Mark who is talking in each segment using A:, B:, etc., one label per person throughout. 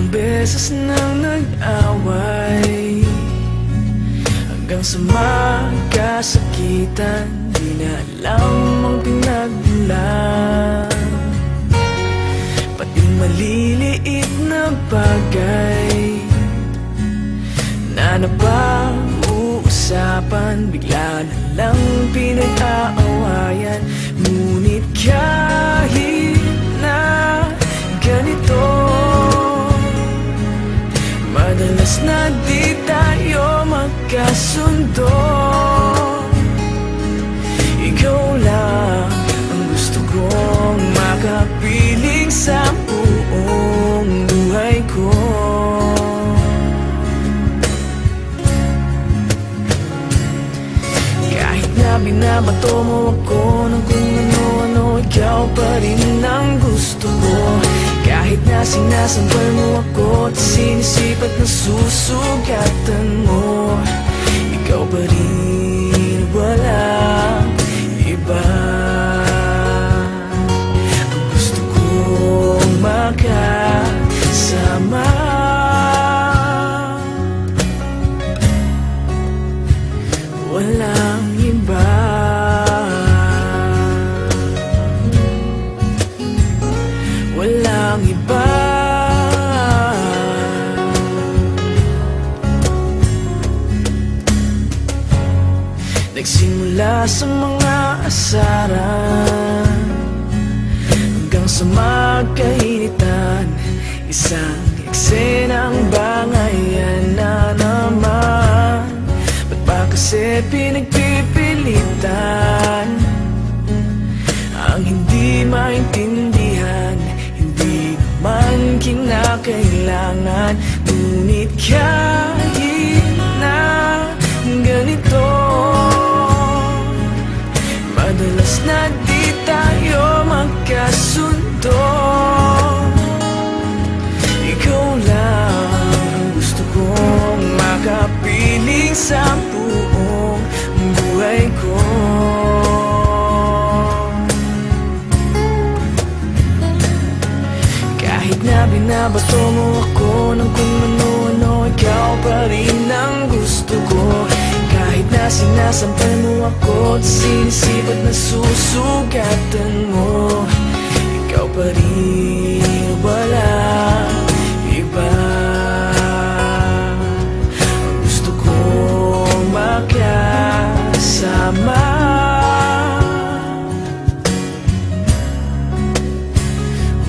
A: beses nang nag-away, hanggang sa magkasakitan, di na alam ang pinagmulan. Pati maliliit na bagay na napag-uusapan, bigla na lang pinag-aawayan. Ngunit kahit na ganito, madalas na di tayo magkasundo. Ikaw lang ang gusto kong makapiling sa buong buhay ko. Kahit na binabato mo ako ng kung ano-ano, ikaw pa rin ang gusto ko. Kahit na sinasampal mo ako at sinisipat na susugatan mo, ikaw pa rin, walang iba. Ang gusto kong makasama, walang iba. Walang iba. Nagsimula sa mga asaran hanggang sa magkainitan, isang eksenang bangayan na naman. Ba't ba kasi pinagpipilitan ang hindi maintindihan? Hindi naman kinakailangan. Ngunit kahit na ganito, madalas na di tayo magkasundo. Ikaw lang ang gusto kong makapiling sa buong buhay ko. Kahit na binabato mo ako ng kung ano-ano, ikaw pa rin ang gusto ko. Kahit na sinasampal mo ako at sinisipat na susugatan mo, ikaw pa rin, walang iba. Ang gusto kong makasama,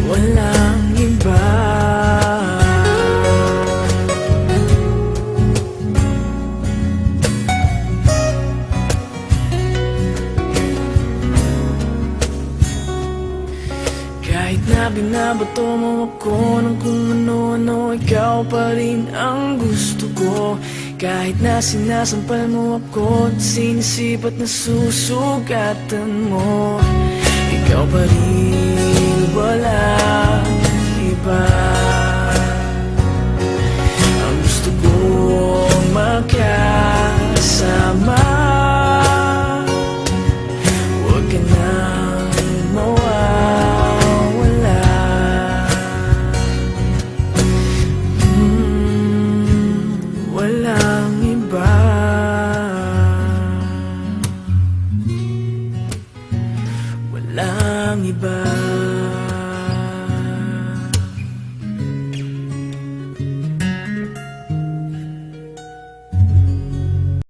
A: walang iba. Kahit na binabato mo ako ng kung ano-ano, ikaw pa rin ang gusto ko. Kahit na sinasampal mo ako at sinisipat na susugatan mo, ikaw pa rin, walang iba. Ang gusto kong makasama, huwag ka nang mawawala. Walang iba. Walang iba.